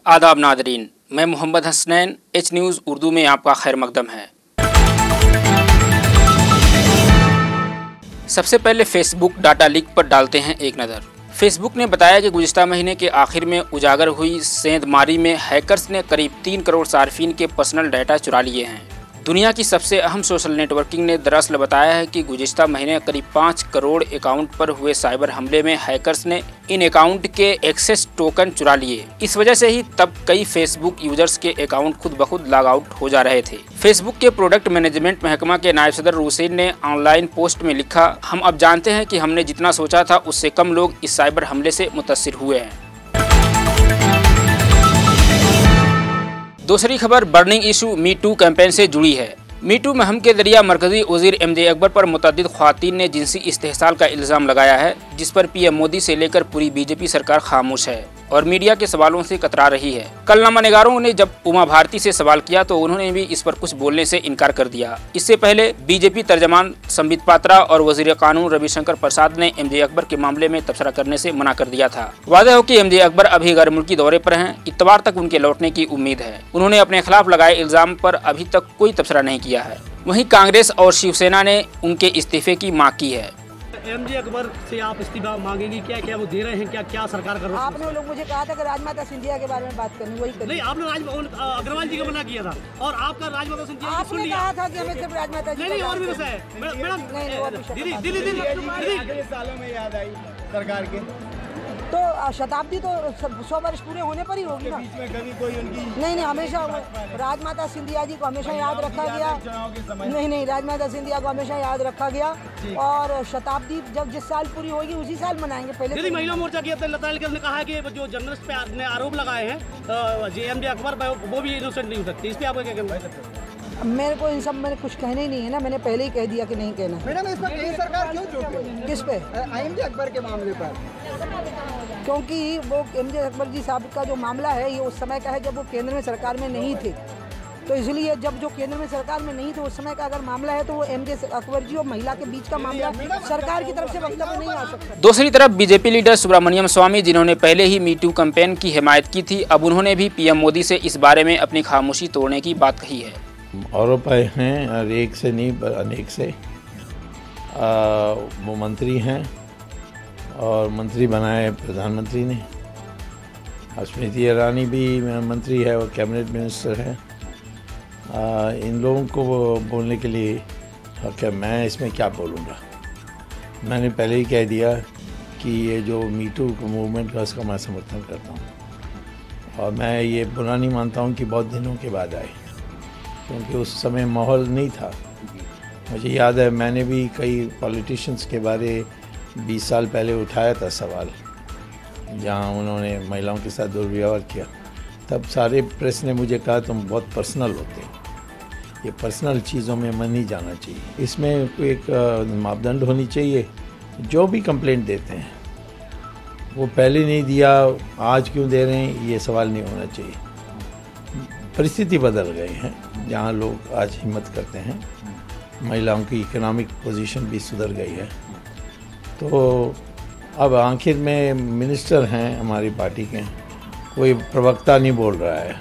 आदाब नादरीन, मैं Mohammad Hasnain. H news Urdu में आपका खैर मकदम है। सबसे पहले फेसबुक डाटा लीक पर डालते हैं एक नज़र। फेसबुक ने बताया कि गुज़िश्ता महीने के आखिर में उजागर हुई सेंधमारी में हैकर्स ने करीब 3 करोड़ सार्फिन के पर्सनल डाटा चुरा लिए हैं। दुनिया की सबसे अहम सोशल नेटवर्किंग ने दरअसल बताया है कि गुज़िश्ता महीने करीब 5 करोड़ अकाउंट पर हुए साइबर हमले में हैकर्स ने इन अकाउंट के एक्सेस टोकन चुरा लिए। इस वजह से ही तब कई फेसबुक यूजर्स के अकाउंट खुद ब खुद लॉग आउट हो जा रहे थे। फेसबुक के प्रोडक्ट मैनेजमेंट महकमा के नायब सदर रूसीन ने ऑनलाइन पोस्ट में लिखा, हम अब जानते हैं कि हमने जितना सोचा था उससे कम लोग इस साइबर हमले से मुतासिर हुए हैं। दूसरी खबर burning issue me too campaign से जुड़ी है। मी टू मुहिम के जरिए मरकजी वज़ीर MJ अकबर पर मुतअद्दिद ख्वातीन ने जिनसी इस्तेहसाल का इल्ज़ाम लगाया है, जिस पर PM मोदी से लेकर पूरी BJP सरकार खामोश है और मीडिया के सवालों से कतरा रही है। कल नामानिगारों ने जब उमा भारती से सवाल किया तो उन्होंने भी इस पर कुछ बोलने से इनकार कर दिया। इससे पहले BJP तर्जमान संबित पात्रा और वज़ीर कानून रविशंकर प्रसाद ने MJ अकबर के मामले में तबसरा करने से मना कर दिया था। वाज़ेह हो कि MJ अकबर अभी गैर मुल्की दौरे पर हैं। इतवार तक उनके लौटने की उम्मीद है। उन्होंने अपने खिलाफ लगाए इल्ज़ाम पर अभी तक कोई तबसरा नहीं किया है। वहीं कांग्रेस और शिवसेना ने उनके इस्तीफे की मांग की है। MJ अकबर से आप इस्तीफा मांगेंगी? क्या क्या वो दे रहे हैं? क्या सरकार कर रही है? आपने लोग मुझे कहा था कि राजमाता सिंधिया के बारे में बात करनी, वही करनी। नहीं, आपने अग्रवाल जी का मना किया था और आपका राजमाता सिंधिया आपने कहा था कि हमें सिर्फ राजमाता जी। नहीं, और भी विषय है मैडम। दिल्ली सालों में याद आई सरकार के तो शताब्दी तो 100 वर्ष पूरे होने पर ही होगी ना। बीच में कभी कोई उनकी नहीं, हमेशा राजमाता सिंधिया जी को हमेशा याद रखा गया। नहीं, राजमाता सिंधिया को हमेशा याद रखा गया और शताब्दी जब जिस साल पूरी होगी उसी साल मनाएंगे। पहले महिला मोर्चा की लता ने कहा कि जो जर्नलिस्ट पे ने आरोप लगाए हैं MJ अकबर वो भी इनोसेंट नहीं हो सकती। इस पे आपका क्या कहना है? मेरे को इन सब मैंने कुछ कहने ही नहीं है ना, मैंने पहले ही कह दिया कि नहीं कहना। मैडम, इस पर केंद्र सरकार क्यों चुप है? किस पे? MJ अकबर के मामले पर। क्योंकि वो MJ अकबर जी साहब का जो मामला है ये उस समय का है जब वो केंद्र में सरकार में नहीं थे, तो इसलिए जब जो केंद्र में सरकार में नहीं थे उस समय का अगर मामला है तो वो MJ अकबर जी और महिला के बीच का मामला सरकार की तरफ से वक्तव्य नहीं आ सकता। दूसरी तरफ BJP लीडर सुब्रमण्यम स्वामी, जिन्होंने पहले ही मी टू कैंपेन की हिमायत की थी, अब उन्होंने भी PM मोदी से इस बारे में अपनी खामोशी तोड़ने की बात कही है। आरोप आए हैं और एक से नहीं पर अनेक से। वो मंत्री हैं और मंत्री बनाए प्रधानमंत्री ने। स्मृति ईरानी भी मंत्री है और कैबिनेट मिनिस्टर है। इन लोगों को बोलने के लिए क्या मैं इसमें क्या बोलूँगा। मैंने पहले ही कह दिया कि ये जो मी टू मूवमेंट का उसका मैं समर्थन करता हूँ और मैं ये बुरा नहीं मानता हूँ कि बहुत दिनों के बाद आए, क्योंकि उस समय माहौल नहीं था। मुझे याद है मैंने भी कई पॉलिटिशियंस के बारे 20 साल पहले उठाया था सवाल, जहां उन्होंने महिलाओं के साथ दुर्व्यवहार किया। तब सारे प्रेस ने मुझे कहा तुम बहुत पर्सनल होते हो, ये पर्सनल चीज़ों में मन नहीं जाना चाहिए। इसमें एक मापदंड होनी चाहिए। जो भी कंप्लेंट देते हैं वो पहले नहीं दिया, आज क्यों दे रहे हैं, ये सवाल नहीं होना चाहिए। परिस्थिति बदल गए हैं, जहाँ लोग आज हिम्मत करते हैं। महिलाओं की इकोनॉमिक पोजीशन भी सुधर गई है। तो अब आखिर में मिनिस्टर हैं हमारी पार्टी के, कोई प्रवक्ता नहीं बोल रहा है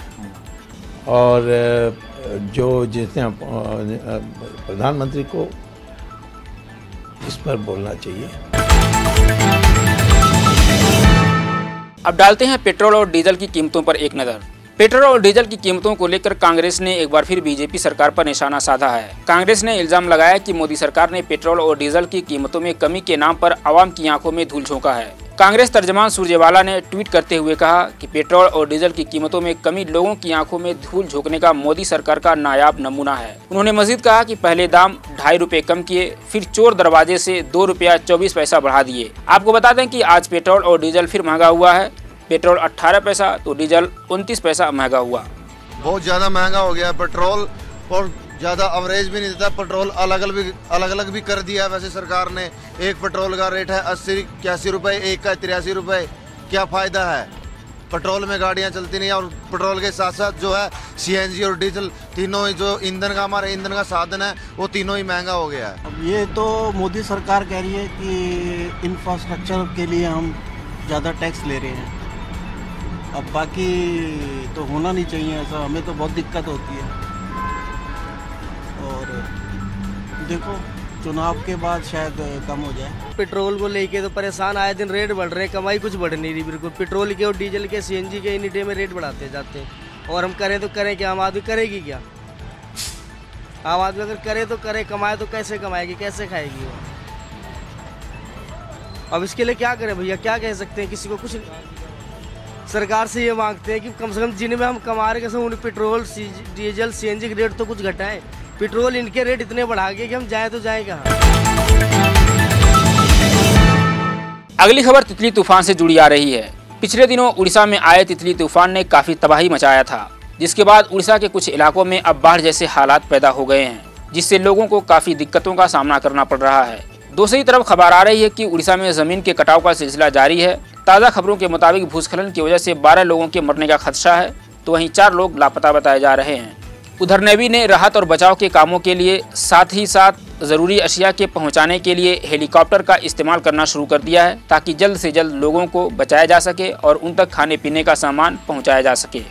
और जो जितने प्रधानमंत्री को इस पर बोलना चाहिए। अब डालते हैं पेट्रोल और डीजल की कीमतों पर एक नज़र। पेट्रोल और डीजल की कीमतों को लेकर कांग्रेस ने एक बार फिर BJP सरकार पर निशाना साधा है। कांग्रेस ने इल्जाम लगाया कि मोदी सरकार ने पेट्रोल और डीजल की कीमतों में कमी के नाम पर आवाम की आंखों में धूल झोंका है। कांग्रेस तर्जमान सुरजेवाला ने ट्वीट करते हुए कहा कि पेट्रोल और डीजल की कीमतों में कमी लोगों की आंखों में धूल झोंकने का मोदी सरकार का नायाब नमूना है। उन्होंने मजीद कहा कि पहले दाम 2.5 रुपए कम किए, फिर चोर दरवाजे से 2 रुपया 24 पैसा बढ़ा दिए। आपको बता दें कि आज पेट्रोल और डीजल फिर महंगा हुआ है। पेट्रोल 18 पैसा तो डीजल 29 पैसा महंगा हुआ। बहुत ज़्यादा महंगा हो गया पेट्रोल और ज़्यादा एवरेज भी नहीं देता। पेट्रोल अलग अलग भी कर दिया है वैसे सरकार ने। एक पेट्रोल का रेट है 80-81 रुपये, एक का 83 रुपये। क्या फ़ायदा है? पेट्रोल में गाड़ियाँ चलती नहीं और पेट्रोल के साथ साथ जो है CNG और डीजल तीनों ही जो ईंधन का हमारे ईंधन का साधन है वो तीनों ही महंगा हो गया है। अब ये तो मोदी सरकार कह रही है कि इंफ्रास्ट्रक्चर के लिए हम ज़्यादा टैक्स ले रहे हैं, अब बाकी तो होना नहीं चाहिए ऐसा, हमें तो बहुत दिक्कत होती है। और देखो चुनाव के बाद शायद कम हो जाए। पेट्रोल को लेके तो परेशान, आए दिन रेट बढ़ रहे हैं, कमाई कुछ बढ़ नहीं रही बिल्कुल। पेट्रोल के और डीजल के सीएनजी के इन डे में रेट बढ़ाते जाते हैं, और हम करें तो करें क्या? आम आदमी करेगी क्या? आम आदमी अगर करे तो करे, कमाए तो कैसे कमाएगी, कैसे खाएगी वो? अब इसके लिए क्या करें भैया, क्या कह सकते हैं? किसी को कुछ सरकार से ये मांगते हैं कि कम से कम जिनमें हम कमा रहे हैं उन्हें पेट्रोल डीजल सीएनजी के रेट तो कुछ घटाएं। पेट्रोल इनके रेट इतने बढ़ा गए कि हम जाए तो जाए कहाँ। अगली खबर तितली तूफान से जुड़ी आ रही है। पिछले दिनों उड़ीसा में आए तितली तूफान ने काफी तबाही मचाया था, जिसके बाद उड़ीसा के कुछ इलाकों में अब बाढ़ जैसे हालात पैदा हो गए हैं, जिससे लोगों को काफी दिक्कतों का सामना करना पड़ रहा है। दूसरी तरफ खबर आ रही है कि उड़ीसा में जमीन के कटाव का सिलसिला जारी है। ताज़ा खबरों के मुताबिक भूस्खलन की वजह से 12 लोगों के मरने का खदशा है, तो वहीं 4 लोग लापता बताए जा रहे हैं। उधर नेवी ने राहत और बचाव के कामों के लिए साथ ही साथ ज़रूरी अशिया के पहुंचाने के लिए हेलीकॉप्टर का इस्तेमाल करना शुरू कर दिया है, ताकि जल्द से जल्द लोगों को बचाया जा सके और उन तक खाने पीने का सामान पहुंचाया जा सके।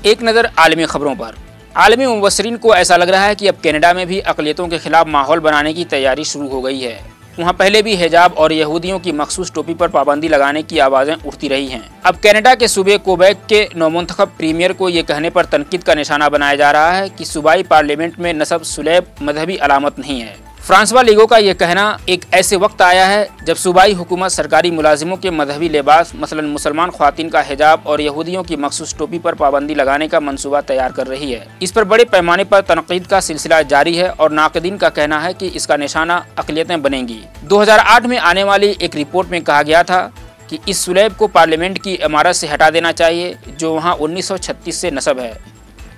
एक नज़र आलमी खबरों पर। आलमी मुबस्सिरीन को ऐसा लग रहा है कि अब कनाडा में भी अक़लियतों के खिलाफ माहौल बनाने की तैयारी शुरू हो गई है। वहाँ पहले भी हिजाब और यहूदियों की मखसूस टोपी पर पाबंदी लगाने की आवाज़ें उठती रही हैं। अब कनाडा के सूबे क्वेबेक के नौमुंतखब प्रीमियर को ये कहने पर तनकीद का निशाना बनाया जा रहा है कि सूबाई पार्लियामेंट में नस्ब सुलैब मजहबी अलामत नहीं है। फ्रांसवा लीगो का ये कहना एक ऐसे वक्त आया है जब सूबाई हुकूमत सरकारी मुलाजिमों के मजहबी लिबास मसलन मुसलमान ख्वातीन का हिजाब और यहूदियों की मखसूस टोपी पर पाबंदी लगाने का मंसूबा तैयार कर रही है। इस पर बड़े पैमाने पर तनकीद का सिलसिला जारी है और नाक़दीन का कहना है कि इसका निशाना अक़लियतें बनेंगी। 2008 में आने वाली एक रिपोर्ट में कहा गया था कि इस सुलैब को पार्लियामेंट की इमारत से हटा देना चाहिए, जो वहाँ 1936 से नस्ब है।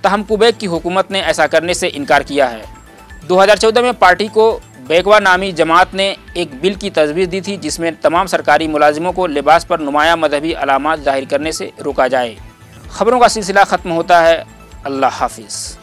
तहम क्वेबेक की हुकूमत ने ऐसा करने से इनकार किया है। 2014 में पार्टी को बेगवा नामी जमात ने एक बिल की तजवीज़ दी थी, जिसमें तमाम सरकारी मुलाजिमों को लिबास पर नुमाया मजहबी अलामात ज़ाहिर करने से रोका जाए। खबरों का सिलसिला ख़त्म होता है। अल्लाह हाफिज़।